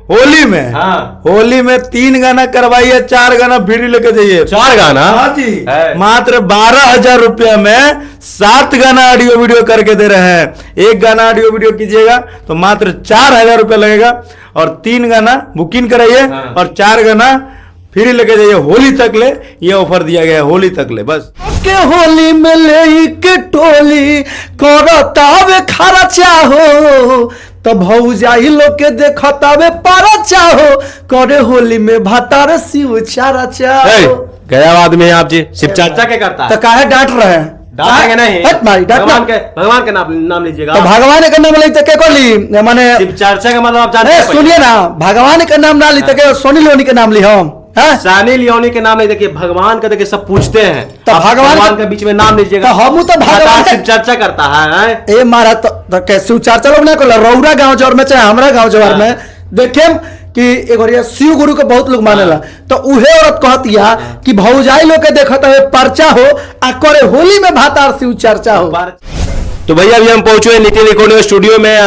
होली में, हाँ। होली में 3 गाना करवाइए, 4 गाना फ्री लेके जाइए। 4 गाना? हाँ जी, मात्र 12,000 रुपया में 7 गाना ऑडियो वीडियो करके दे रहे हैं। 1 गाना ऑडियो वीडियो कीजिएगा तो मात्र 4,000 रुपया लगेगा, और 3 गाना बुकिंग कराइए, हाँ। और 4 गाना फ्री लेके जाइए। होली तक ले ये ऑफर दिया गया है, होली तक ले बस। के होली में ले के टोली करतावे खरा चाहो, तो भौजाई लोग के देखतावे पारा चाहो, करे होली में भातार शिव चारा चाहो। गया आदमी है आप जी, शिव चर्चा क्या करता है? तो काहे डांट रहे हैं? डांटेंगे नहीं, हट मारी, भगवान के नाम लीजिएगा। तो भगवान का नाम लेते के कोली माने शिव चर्चा का मतलब आप जानते हैं? सुनिए ना, भगवान का नाम ना लेते के सोनी लियोनी के नाम ली हम। सानी लियोनी के नाम नहीं, देखिए भगवान का देखिए सब पूछते हैं, तो भगवान के बीच में नाम लीजिएगा। तो हम तो भगवान शिव चर्चा करता है। ए मारा तो कैसे चर्चा लोग ना को रौरा गांव जवर में चाहे हमरा गांव जवर में देखे कि एगो शिव गुरु के बहुत लोग मानेला, तो उहे औरत कहतिया कि भौजाई लोग के देखत है पर्चा हो आ करे होली में भातार शिव चर्चा हो। तो भैया अभी हम पहुंचे हैं नितिन रिकॉर्डिंग स्टूडियो में।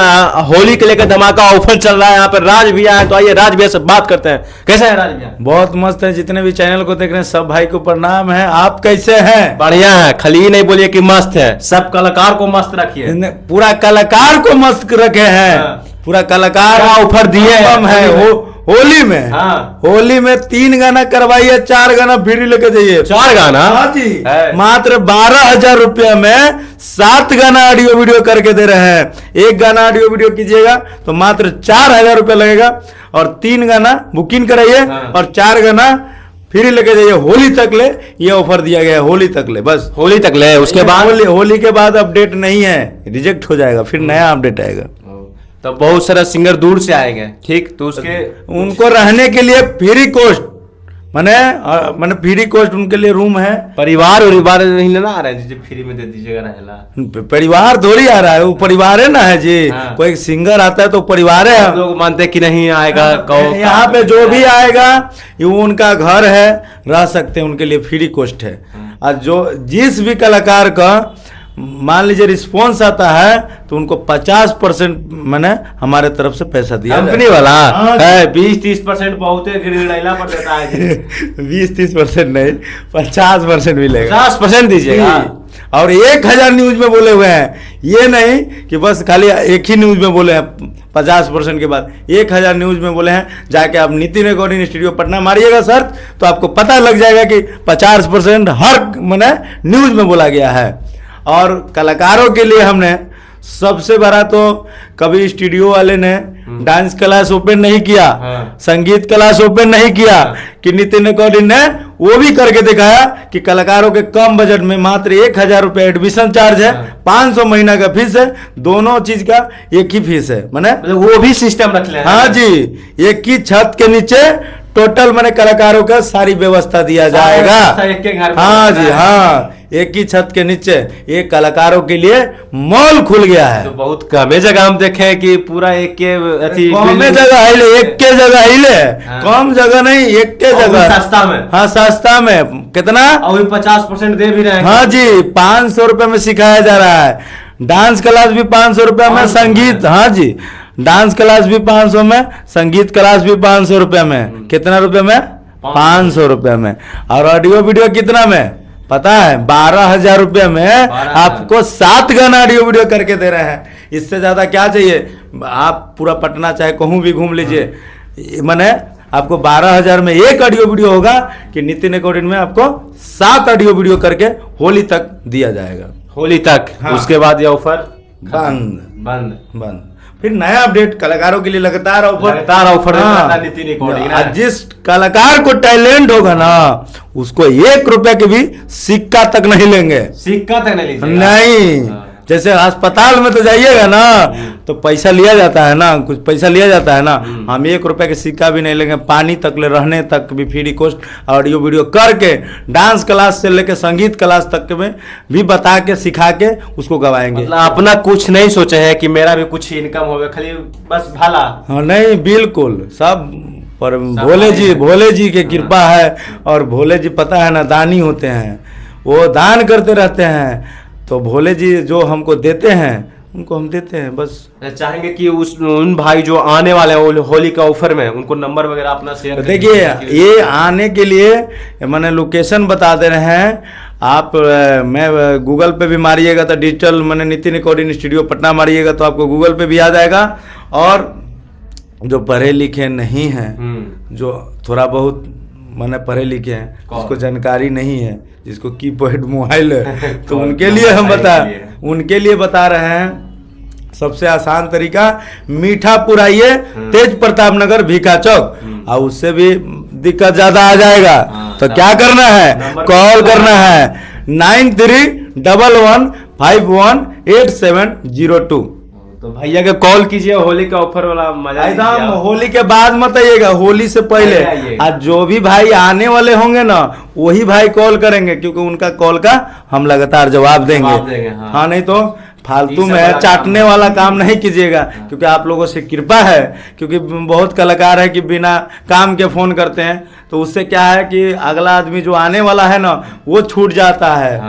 होली के लेकर धमाका ऑफर चल रहा है, यहाँ पर राज भैया है, तो आइए राज भैया से बात करते हैं। कैसे है राज भैया? बहुत मस्त है, जितने भी चैनल को देख रहे हैं सब भाई को प्रणाम है। आप कैसे हैं? बढ़िया है, खाली नहीं बोलिए कि मस्त है, सब कलाकार को मस्त रखिए। पूरा कलाकार को मस्त रखे हैं, पूरा कलाकार ऑफर दिए है होली में। हाँ। होली में 3 गाना करवाइए, 4 गाना फ्री लेके जाइए। 4 गाना? हाँ जी, मात्र 12,000 रुपया में 7 गाना ऑडियो वीडियो करके दे रहे हैं। 1 गाना ऑडियो वीडियो कीजिएगा तो मात्र 4,000 रुपया लगेगा, और 3 गाना बुकिंग कराइए, हाँ। और 4 गाना फ्री लेके जाइए। होली तक ले ये ऑफर दिया गया है, होली तक ले बस। होली तक ले, उसके बाद होली के बाद अपडेट नहीं है, रिजेक्ट हो जाएगा, फिर नया अपडेट आएगा। तो बहुत सारा सिंगर दूर से आएंगे, ठीक, तो उसके उनको रहने के लिए फ्री कॉस्ट, माने फ्री कॉस्ट उनके लिए रूम है। परिवार नहीं ना आ रहा है, फ्री में दे दीजिएगा ना। परिवार थोड़ी आ रहा है, वो परिवार है ना है जी। हाँ। कोई सिंगर आता है तो परिवार है। लोग मानते कि नहीं आएगा, यहाँ पे जो भी आएगा वो उनका घर है, रह सकते हैं, उनके लिए फ्री कॉस्ट है। और जो जिस भी कलाकार का मान लीजिए रिस्पॉन्स आता है तो उनको 50% मैंने हमारे तरफ से पैसा दिया, कंपनी वाला है। 20-30% बहुत गिड़गिड़ाइला पर देता है। 20-30% नहीं, 50% मिलेगा। 50% दीजिएगा। और 1,000 न्यूज में बोले हुए हैं, ये नहीं कि बस खाली एक ही न्यूज में बोले हैं 50% के बाद, 1,000 न्यूज में बोले हैं। जाके आप नितिन रिकॉर्डिंग स्टूडियो पटना मारिएगा सर्च, तो आपको पता लग जाएगा कि 50% हर मैंने न्यूज में बोला गया है। और कलाकारों के लिए हमने सबसे बड़ा तो कभी स्टूडियो वाले ने डांस क्लास ओपन नहीं किया, संगीत क्लास ओपन नहीं किया, कि नितिन रिकॉर्डिंग ने वो भी करके दिखाया कि कलाकारों के कम बजट में मात्र 1,000 रुपये एडमिशन चार्ज है, 500 महीना का फीस है, दोनों चीज का एक ही फीस है, माने वो भी सिस्टम रख ले। हाँ जी, एक ही छत के नीचे टोटल मैंने कलाकारों का सारी व्यवस्था दिया जाएगा। एक के घर हाँ जी, हाँ, एक ही छत के नीचे एक कलाकारों के लिए मॉल खुल गया है। तो बहुत कमे जगह हम देखे हैं कि पूरा एक के कमे जगह हिले, एक के जगह हिले, कम जगह नहीं, एक के जगह सस्ता में। हाँ, सस्ता में कितना, और 50% दे भी रहे हैं। हाँ जी, 500 रुपए में सिखाया जा रहा है। डांस क्लास भी 500 रुपए में, संगीत, हाँ जी, डांस क्लास भी 500 में, संगीत क्लास भी 500 रुपए में। कितना रुपए में? 500 रुपए में। और ऑडियो वीडियो कितना में पता है? 12,000 रुपये में आपको 7 गाना ऑडियो वीडियो करके दे रहे हैं। इससे ज्यादा क्या चाहिए? आप पूरा पटना चाहे कहूँ भी घूम लीजिए, माने आपको 12,000 में एक ऑडियो वीडियो होगा कि नितिन रिकॉर्डिंग में आपको 7 ऑडियो वीडियो करके होली तक दिया जाएगा। होली तक, हाँ। उसके बाद ये ऑफर बंद। फिर नया अपडेट कलाकारों के लिए लगातार ऑफर। हाँ। जिस कलाकार को टैलेंट होगा ना, उसको 1 रुपए के भी सिक्का तक नहीं लेंगे। सिक्का तक नहीं नहीं। हाँ। जैसे अस्पताल में तो जाइएगा ना तो पैसा लिया जाता है ना, कुछ पैसा लिया जाता है ना, हम 1 रुपए के सिक्का भी नहीं लेंगे। पानी तक ले, रहने तक भी फ्री कॉस्ट ऑडियो वीडियो करके, डांस क्लास से लेके संगीत क्लास तक में भी बता के सिखा के उसको गवाएंगे। मतलब अपना कुछ नहीं सोचे है कि मेरा भी कुछ इनकम होगा, खाली बस भला। हाँ, नहीं, बिल्कुल सब पर भोले जी की कृपा है। और भोले जी पता है ना, दानी होते हैं, वो दान करते रहते हैं। तो भोले जी जो हमको देते हैं उनको हम देते हैं बस। चाहेंगे कि उन भाई जो आने वाले हैं होली का ऑफर में, उनको नंबर वगैरह अपना शेयर देखिए ये आने के लिए मैंने लोकेशन बता दे रहे हैं आप। मैं गूगल पे भी मारिएगा तो डिजिटल मैंने नितिन रिकॉर्डिंग स्टूडियो पटना मारिएगा तो आपको गूगल पे भी आ जाएगा। और जो पढ़े लिखे नहीं हैं, जो थोड़ा बहुत मैंने पढ़े लिखे हैं, जिसको जानकारी नहीं है, जिसको कीपैड मोबाइल है तो उनके लिए हम उनके लिए बता रहे हैं सबसे आसान तरीका, मीठापुर आइए, तेज प्रताप नगर भीखा चौक। और उससे भी दिक्कत ज्यादा आ जाएगा तो क्या करना है, कॉल करना है 9311518702। तो भैया के कॉल कीजिए, होली का ऑफर वाला मजा एकदम। होली के बाद मत आइएगा, होली से पहले। आज जो भी भाई आने वाले होंगे ना वही भाई कॉल करेंगे, क्योंकि उनका कॉल का हम लगातार जवाब देंगे। हाँ नहीं तो फालतू में चाटने वाला काम नहीं कीजिएगा, क्योंकि आप लोगों से कृपा है। क्योंकि बहुत कलाकार है कि बिना काम के फोन करते हैं, तो उससे क्या है कि अगला आदमी जो आने वाला है ना वो छूट जाता है।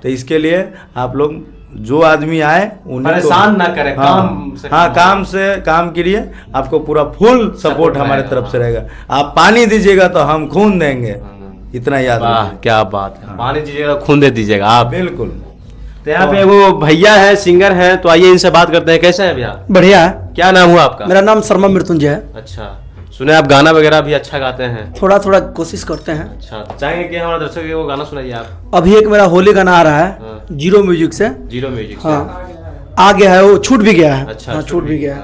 तो इसके लिए आप लोग जो आदमी आए उन्हें परेशान ना करें, काम से काम करिए, आपको पूरा फुल सपोर्ट हमारे तरफ से रहेगा। आप पानी दीजिएगा तो हम खून देंगे, इतना याद रखिए। क्या बात है, पानी दीजिएगा खून दे दीजिएगा आप। बिल्कुल। तो यहाँ पे वो भैया है, सिंगर हैं, तो आइए इनसे बात करते हैं। कैसे हैं भैया? बढ़िया है। क्या नाम हुआ आपका? मेरा नाम शर्मा मृत्युंजय है। अच्छा, सुने आप गाना वगैरह भी अच्छा गाते हैं। थोड़ा थोड़ा कोशिश करते हैं। अच्छा, चाहेंगे कि हमारे दर्शक को गाना सुनाइए आप। अभी एक मेरा होली गाना आ रहा है जीरो म्यूजिक से। जीरो म्यूजिक से आ गया है, वो छूट भी गया है। अच्छा, छूट भी गया है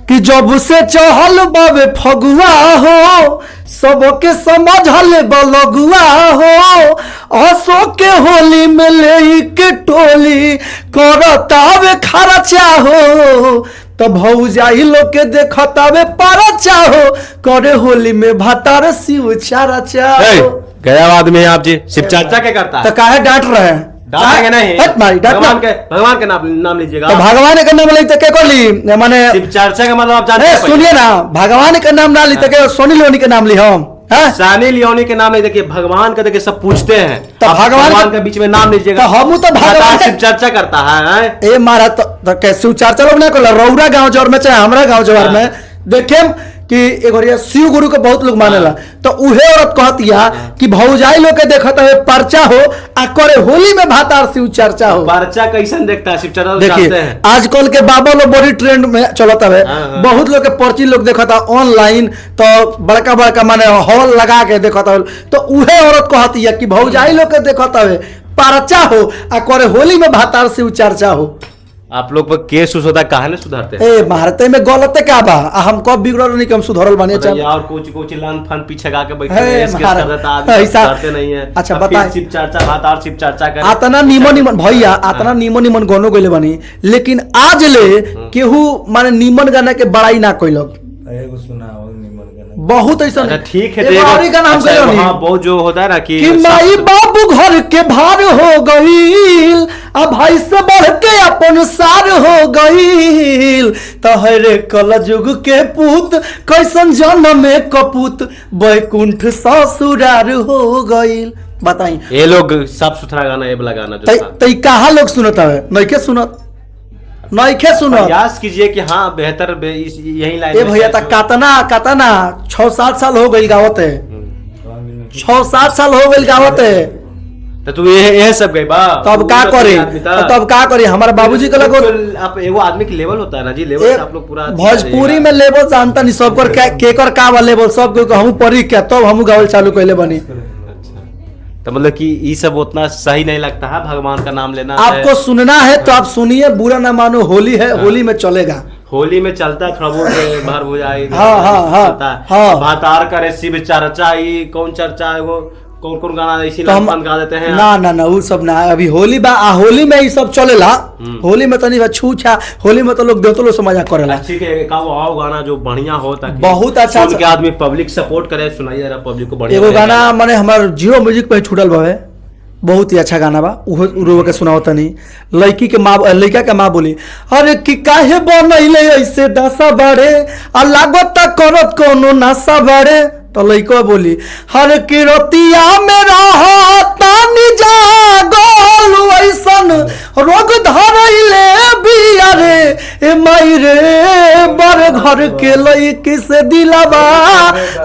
कि जब से चहल बाबे फगुआ हो, सबके समझल बलगुआ हो, अशोक के होली में ले के टोली करतावे खर्चा हो, तब भौजाई लोग के देखतावे परचा हो, करे होली में भातार शिव चारचा हो। गया आदमी आप जी, शिव चर्चा क्या करता है? तो काहे डांट रहे हैं? डांटेंगे नहीं, भगवान के नाम लीजिएगा। तो भगवान का नाम लेते के कोली माने शिव चर्चा का मतलब आप जानते हैं? सुनिए ना, भगवान का नाम ना लेते के सोनी लियोनी के नाम ली हम। सानी लियोनी के नाम नहीं, देखिए भगवान का देखिए सब पूछते हैं, तो भगवान के बीच में नाम लीजिएगा। तो हम तो भगवान शिव चर्चा करता है। ए मारा तो कैसे शिव चर्चा लोग ना कोला रौरा गांव जवर में चाहे हमरा गांव जवर में देखे कि एक बार शिव गुरु के बहुत लोग मानेला, तो उहे औरत कहतिया कि भौजाई लोग के देखत है परचा हो आ करे होली में भातार शिव चर्चा हो। परचा कैसन देखता है शिव चर्चा? देखिए आजकल के बाबा लोग बड़ी ट्रेंड में चलता है, बहुत लोग के पर्ची लोग देखता ऑनलाइन, तो बड़का बड़का माने हॉल लगा के देखता, तो उहे औरत कहतिया कि भौजाई लोग के देखता है परचा हो आ करे होली में भातार शिव चर्चा हो। आप लोग पर केस होता है, कहा नहीं सुधारते हैं? ए भारत में गलत है का बा, हम कब बिगड़ल नहीं कि हम सुधरल बानी। अच्छा और कुछ लान फन पीछे गा के बैठे हैं, केस कर देता आदमी, सुधारते नहीं है। अच्छा बता, शिव चर्चा भातार शिव चर्चा करे आतना निमन भैया, आतना निमन गानो गइले बानी, लेकिन आज ले केहू माने निमन गाना के बड़ाई ना कोइलक। एगो सुना हो निमन गाना बहुत ऐसा। ठीक है, गाना हम अच्छा, हाँ, बहुत जो होता है ना कि माई बाबू घर के भार हो गईल, अब भाई से बढ़ के अपन सार हो गईल, तहरे कलजुग के पूत कैसन जन्म में कपूत, बैकुंठ ससुरार हो गईल। बताई ये लोग साफ सुथरा गाना, ये वाला गाना जो तई कहा लोग सुनता है, नइखे सुनत, नइखे सुनत। प्रयास कीजिए कि हाँ बेहतर यही लाइन। ए भैया ता कातना 6-7 साल हो गई गावत है, 6-7 साल हो गई गावत है। तो तू ये सब गई बा, तब का करे, तब का करे? हमारे बाबूजी के लगो आप एगो आदमी की लेवल होता है ना जी, लेवल आप लोग पूरा भोजपुरी में लेवल जानता नहीं, सब केकर का वाला लेवल सब को हम पढ़ी क्या तब हम गावल चालू कइले बनी। तो मतलब कि ये सब उतना सही नहीं लगता है, भगवान का नाम लेना आपको सुनना है तो आप सुनिए, बुरा ना मानो, होली है, होली में चलेगा, होली में चलता है, थोड़ा बहुत बाहर हो जाए। हाँ भातार करे शिव चर्चा, ये कौन चर्चा है वो, कौन गाना इसी तो हम गा देते हैं। ना वो सब ना, अभी होली बा, होली में ये सब चलेला। होली में तो नहीं छू छा, होली में तो लोग देवतो लोग समझा करेला। ठीक है, आओ गाना जो बढ़िया हो, ताकि बहुत अच्छा के आदमी पब्लिक सपोर्ट करे, सुनाइए जरा पब्लिक को बढ़िया। एगो गाना माने हमार जियो म्यूजिक पे छूटल बा, बहुत ही अच्छा गाना बा, उहो के सुनाओ तनी। लड़की के माँ, लड़का के माँ बोली, अरे कि काहे बनैले ऐसे दशा बड़े, आ लागत करत कोनो नशा बड़े, तो लइको बोली हर किरतिया में रहो तानी जागल ऐसन रोग धरैले बिया रे ए माई रे बर घर के लइकी से दिलवा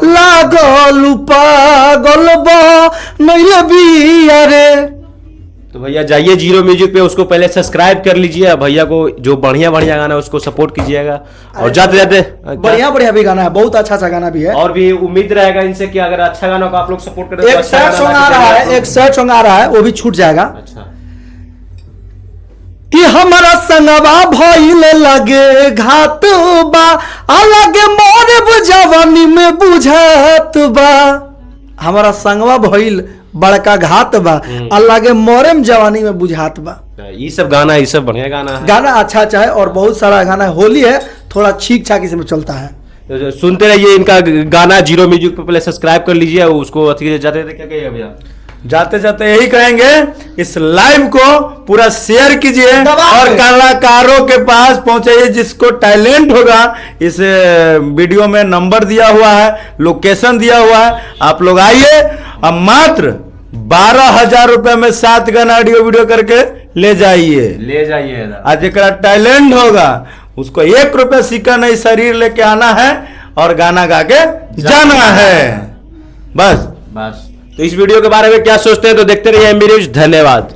लागल पागल बनैले बिया रे। तो भैया जाइए जीरो म्यूजिक पे, उसको पहले सब्सक्राइब कर लीजिए, भैया को जो बढ़िया बढ़िया गाना है उसको सपोर्ट कीजिएगा। और जाते जाते बढ़िया बढ़िया भी गाना है, बहुत अच्छा अच्छा गाना भी है। और भी उम्मीद रहेगा इनसे कि अगर अच्छा गाना को आप लोग सपोर्ट करें। एक सैड सॉन्ग आ रहा है, एक सैड सॉन्ग आ रहा है, वो भी छूट जाएगा। अच्छा कि हमारा संगवा भइले लगे घात बा अलगे मोरे जवानी में बुझात बा। हमारा संगवा भइल बड़का घात बा अल्लाह के मोरे में जवानी में बुझात बा। ये सब गाना, ये सब बढ़िया गाना है। गाना अच्छा अच्छा है और बहुत सारा गाना है। होली है, थोड़ा छीक छाक इसमें चलता है। तो सुनते रहिए इनका गाना जीरो म्यूजिक पे, पहले सब्सक्राइब कर लीजिए। उसको जाते जाते क्या कहिए भैया? जाते जाते यही कहेंगे, इस लाइव को पूरा शेयर कीजिए और कलाकारों के पास पहुंचाइए। जिसको टैलेंट होगा, इस वीडियो में नंबर दिया हुआ है, लोकेशन दिया हुआ है, आप लोग आइए। अब मात्र 12,000 रुपए में 7 गाना ऑडियो वीडियो करके ले जाइए, ले जाइए। आज एक टैलेंट होगा उसको 1 रुपया सिक्का नहीं, शरीर लेके आना है और गाना गा के जाना है, बस। तो इस वीडियो के बारे में क्या सोचते हैं तो देखते रहिए एमबी न्यूज। धन्यवाद।